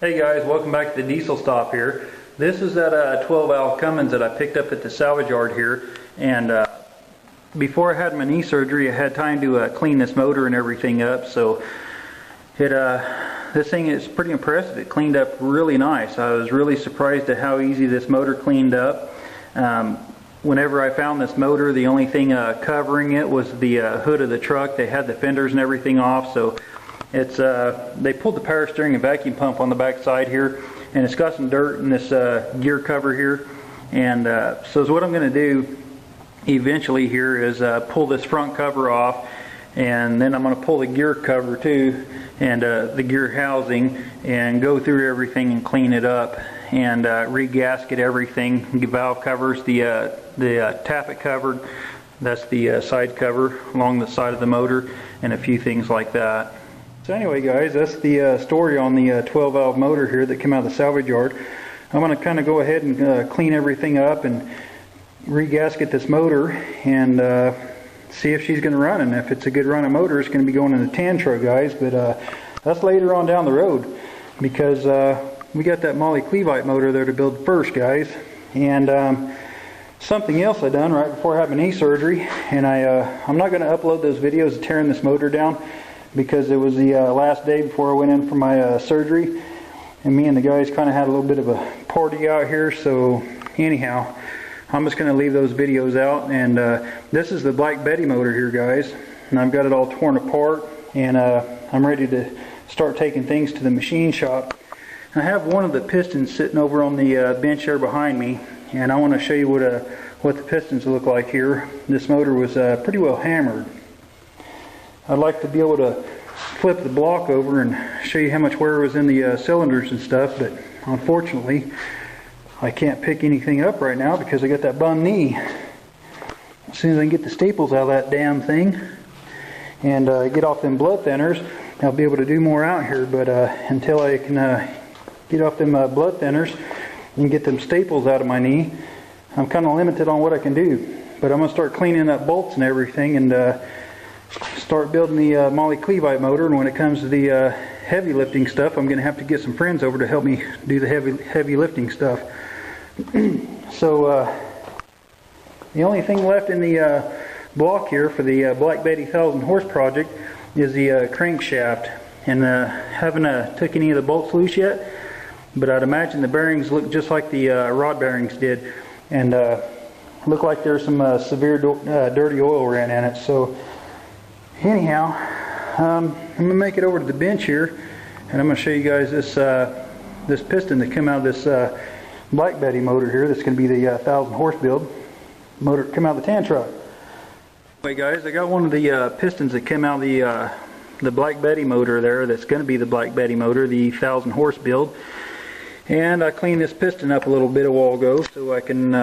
Hey guys, welcome back to the diesel stop here. This is that 12 valve Cummins that I picked up at the salvage yard here, and before I had my knee surgery I had time to clean this motor and everything up, so this thing is pretty impressive. It cleaned up really nice. I was really surprised at how easy this motor cleaned up. Whenever I found this motor, the only thing covering it was the hood of the truck. They had the fenders and everything off, so it's they pulled the power steering and vacuum pump on the back side here, and it's got some dirt in this gear cover here. And so what I'm going to do eventually here is pull this front cover off, and then I'm going to pull the gear cover too, and the gear housing, and go through everything and clean it up, and re-gasket everything. The valve covers, the tappet covered, that's the side cover along the side of the motor, and a few things like that. So anyway guys, that's the story on the 12 valve motor here that came out of the salvage yard. I'm going to kind of go ahead and clean everything up and re-gasket this motor and see if she's going to run. And if it's a good running motor, it's going to be going in the tan truck, guys. But that's later on down the road, because we got that Moly Clevite motor there to build first, guys. And something else I done right before I had my knee surgery, and I'm not going to upload those videos of tearing this motor down, because it was the last day before I went in for my surgery, and me and the guys kind of had a little bit of a party out here. So anyhow, I'm just going to leave those videos out. And this is the Black Betty motor here, guys, and I've got it all torn apart, and I'm ready to start taking things to the machine shop. I have one of the pistons sitting over on the bench there behind me, and I want to show you what the pistons look like here. This motor was pretty well hammered. I'd like to be able to flip the block over and show you how much wear was in the cylinders and stuff, but unfortunately I can't pick anything up right now because I got that bum knee. As soon as I can get the staples out of that damn thing and get off them blood thinners, I'll be able to do more out here. But until I can get off them blood thinners and get them staples out of my knee, I'm kind of limited on what I can do. But I'm going to start cleaning up bolts and everything, and start building the Moly Clevite motor. And when it comes to the heavy lifting stuff, I'm going to have to get some friends over to help me do the heavy lifting stuff. So the only thing left in the block here for the Black Betty 1000 horse project is the crankshaft. And haven't took any of the bolts loose yet, but I'd imagine the bearings look just like the rod bearings did, and look like there's some severe dirty oil ran in it. So anyhow, I'm going to make it over to the bench here, and I'm going to show you guys this piston that came out of this Black Betty motor here. That's going to be the 1000 horse build motor that came out of the tan truck. Anyway guys, I got one of the pistons that came out of the Black Betty motor there. That's going to be the Black Betty motor, the 1000 horse build. And I cleaned this piston up a little bit a while ago so I can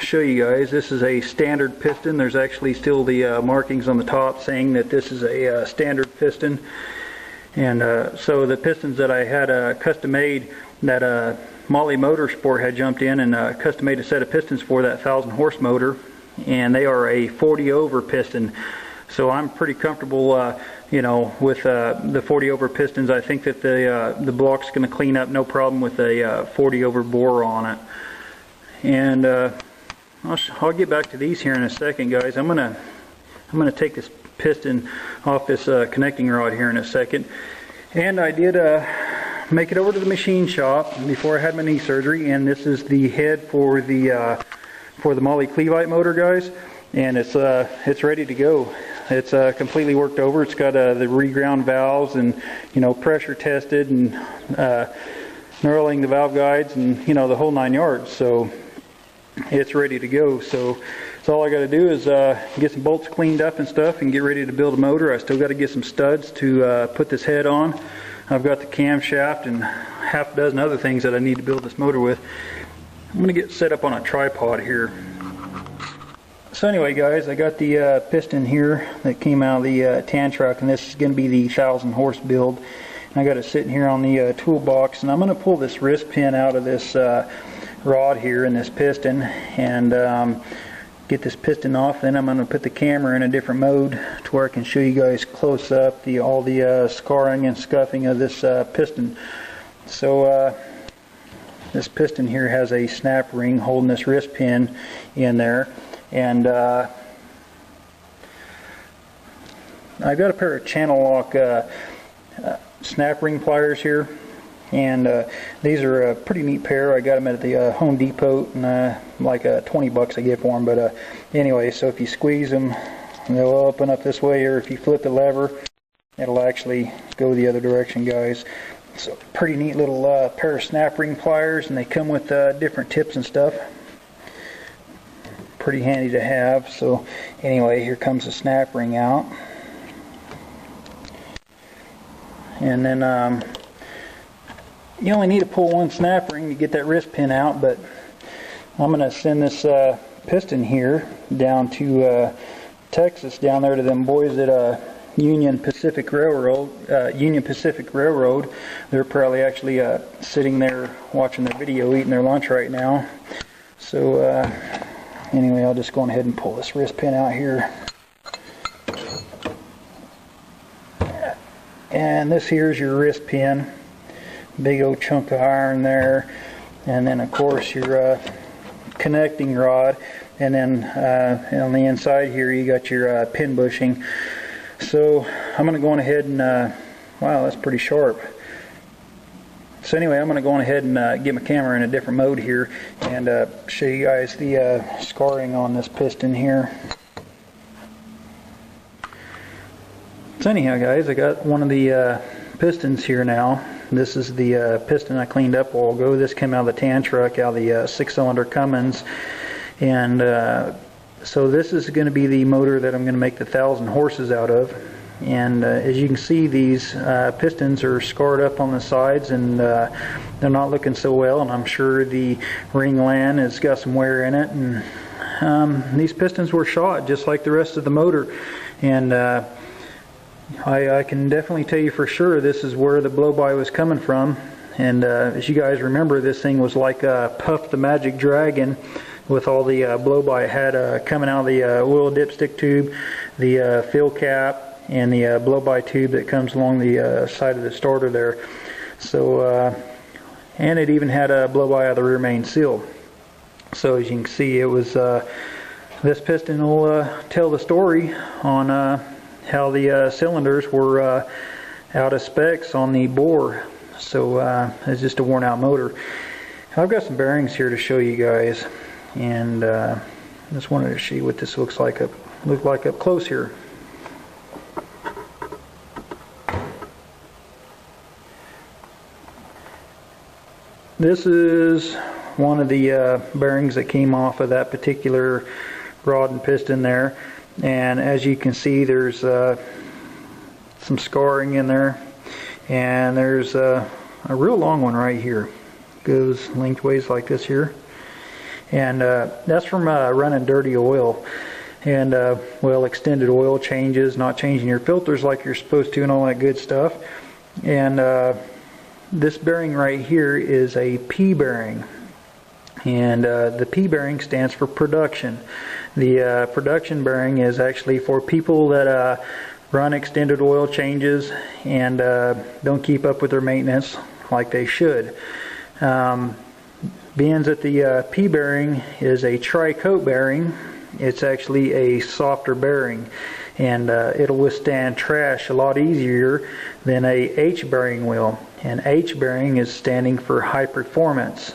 show you guys. This is a standard piston. There's actually still the markings on the top saying that this is a standard piston. And so the pistons that I had custom made, that Moly Motorsport had jumped in and custom made a set of pistons for that 1000 horse motor, and they are a 40 over piston. So I'm pretty comfortable you know, with the 40 over pistons. I think that the block's going to clean up no problem with a 40 over bore on it. And I'll get back to these here in a second, guys. I'm gonna take this piston off this connecting rod here in a second. And I did make it over to the machine shop before I had my knee surgery, and this is the head for the Moly Clevite motor, guys. And it's ready to go. It's completely worked over. It's got the reground valves, and you know, pressure tested, and knurling the valve guides, and you know, the whole 9 yards. So it's ready to go. So all I got to do is get some bolts cleaned up and stuff and get ready to build a motor. I still got to get some studs to put this head on. I've got the camshaft and half a dozen other things that I need to build this motor with. I'm going to get set up on a tripod here. So anyway guys, I got the piston here that came out of the tan truck, and this is going to be the 1000 horse build. And I got it sitting here on the toolbox, and I'm going to pull this wrist pin out of this rod here in this piston, and get this piston off. Then I'm going to put the camera in a different mode to where I can show you guys close up all the scarring and scuffing of this piston. So this piston here has a snap ring holding this wrist pin in there, and I've got a pair of channel lock snap ring pliers here, and these are a pretty neat pair. I got them at the Home Depot, and like 20 bucks I get for them. But anyway, so if you squeeze them, they'll open up this way, or if you flip the lever, it'll actually go the other direction, guys. So pretty neat little pair of snap ring pliers, and they come with different tips and stuff. Pretty handy to have. So anyway, here comes the snap ring out, and then you only need to pull one snap ring to get that wrist pin out. But I'm going to send this piston here down to Texas, down there to them boys at Union Pacific Railroad. They're probably actually sitting there watching their video, eating their lunch right now. So anyway, I'll just go ahead and pull this wrist pin out here. And this here's your wrist pin. Big old chunk of iron there. And then of course your connecting rod. And then on the inside here you got your pin bushing. So I'm going to go on ahead and, wow, that's pretty sharp. So anyway, I'm going to go on ahead and get my camera in a different mode here and show you guys the scarring on this piston here. So anyhow, guys, I got one of the pistons here now. This is the piston I cleaned up a while ago. This came out of the tan truck, out of the 6-cylinder Cummins. And so this is going to be the motor that I'm going to make the 1,000 horses out of. And as you can see, these pistons are scarred up on the sides, and they're not looking so well, and I'm sure the ring land has got some wear in it. And these pistons were shot just like the rest of the motor, and I can definitely tell you for sure this is where the blow-by was coming from. And as you guys remember, this thing was like Puff the Magic Dragon, with all the blow-by it had coming out of the oil dipstick tube, the fill cap, and the blow-by tube that comes along the side of the starter there. So, and it even had a blow-by out of the rear main seal. So as you can see, it was this piston will tell the story on how the cylinders were out of specs on the bore. So it's just a worn-out motor. I've got some bearings here to show you guys, and just wanted to show you what this looks like up close here. This is one of the bearings that came off of that particular rod and piston there, and as you can see, there's some scarring in there, and there's a real long one right here. Goes lengthways like this here, and that's from running dirty oil, and well, extended oil changes, not changing your filters like you're supposed to, and all that good stuff. And this bearing right here is a P bearing, and the P bearing stands for production. The production bearing is actually for people that run extended oil changes and don't keep up with their maintenance like they should. Being that the P bearing is a Trico bearing, it's actually a softer bearing, and it'll withstand trash a lot easier than a H bearing will. And H bearing is standing for high performance.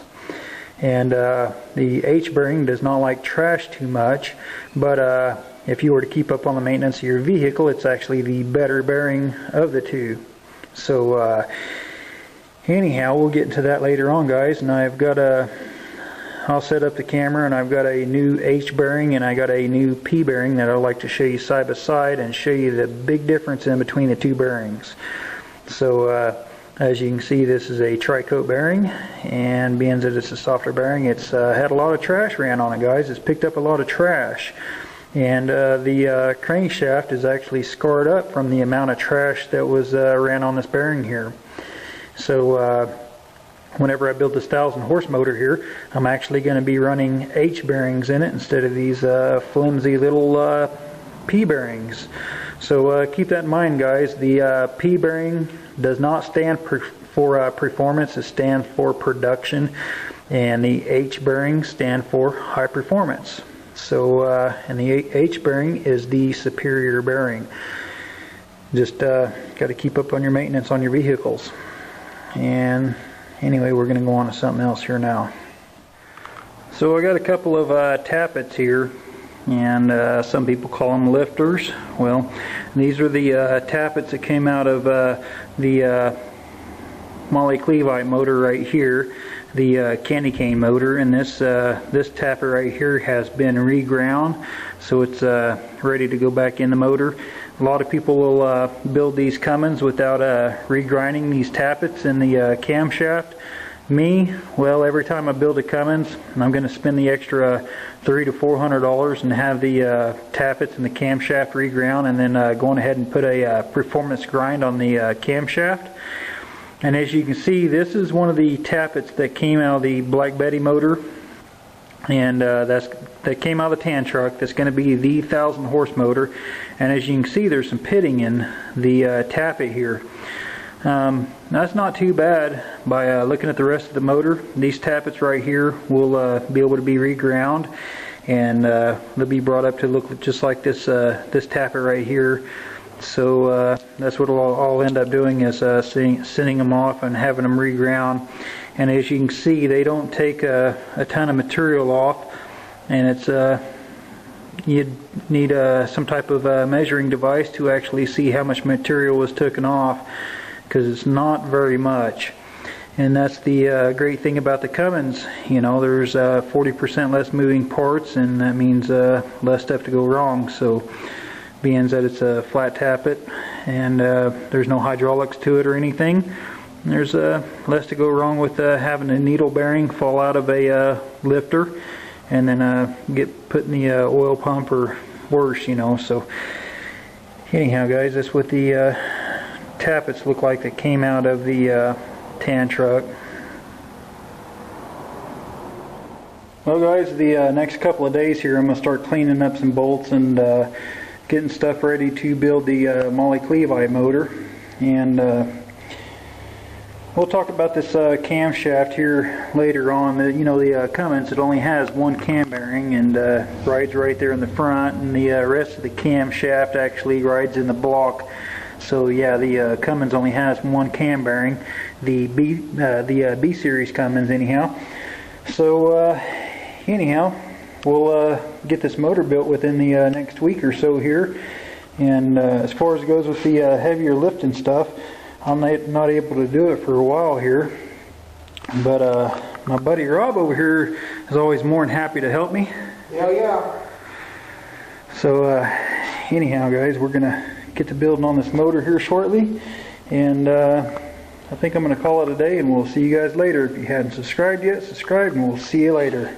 And the H bearing does not like trash too much, but if you were to keep up on the maintenance of your vehicle, it's actually the better bearing of the two. So anyhow, we'll get into that later on, guys. And I've got I'll set up the camera, and I've got a new H bearing and I got a new P bearing that I'd like to show you side by side and show you the big difference in between the two bearings. So as you can see, this is a Trico bearing, and being that it's a softer bearing, it's had a lot of trash ran on it, guys. It's picked up a lot of trash, and the crankshaft is actually scarred up from the amount of trash that was ran on this bearing here. So whenever I build this 1,000 horse motor here, I'm actually going to be running H bearings in it instead of these flimsy little P bearings. So keep that in mind, guys. The P bearing does not stand for performance, it stands for production, and the H bearing stand for high performance. So, and the H bearing is the superior bearing. Just got to keep up on your maintenance on your vehicles. And anyway, we're going to go on to something else here now. So I got a couple of tappets here, and some people call them lifters. Well, these are the tappets that came out of the Moly-Cleveite motor right here, the candy cane motor, and this tappet right here has been reground, so it's ready to go back in the motor. A lot of people will build these Cummins without regrinding these tappets in the camshaft. Me, well, every time I build a Cummins, I'm going to spend the extra $300 to $400 and have the tappets and the camshaft reground, and then going ahead and put a performance grind on the camshaft. And as you can see, this is one of the tappets that came out of the Black Betty motor, and that came out of the tan truck. That's going to be the 1,000 horse motor, and as you can see, there's some pitting in the tappet here. That's not too bad. By looking at the rest of the motor, these tappets right here will be able to be reground, and they'll be brought up to look just like this this tappet right here. So that's what I'll end up doing, is sending them off and having them reground. And as you can see, they don't take a ton of material off, and it's you'd need some type of measuring device to actually see how much material was taken off, because it's not very much. And that's the great thing about the Cummins. You know, there's 40% less moving parts, and that means less stuff to go wrong. So, being that it's a flat tappet and there's no hydraulics to it or anything, there's less to go wrong with having a needle bearing fall out of a lifter and then get put in the oil pump or worse, you know. So anyhow, guys, that's what the tappets look like that came out of the tan truck. Well, guys, the next couple of days here, I'm going to start cleaning up some bolts and getting stuff ready to build the Moly-Cleveite motor. And we'll talk about this camshaft here later on. You know, the Cummins, it only has one cam bearing and rides right there in the front, and the rest of the camshaft actually rides in the block. So yeah, the Cummins only has one cam bearing, the B series Cummins anyhow. So anyhow, we'll get this motor built within the next week or so here. And as far as it goes with the heavier lifting stuff, I'm not able to do it for a while here. But my buddy Rob over here is always more than happy to help me. Yeah. So anyhow, guys, we're gonna get to building on this motor here shortly, and I think I'm gonna call it a day, and we'll see you guys later. If you hadn't subscribed yet, subscribe, and we'll see you later.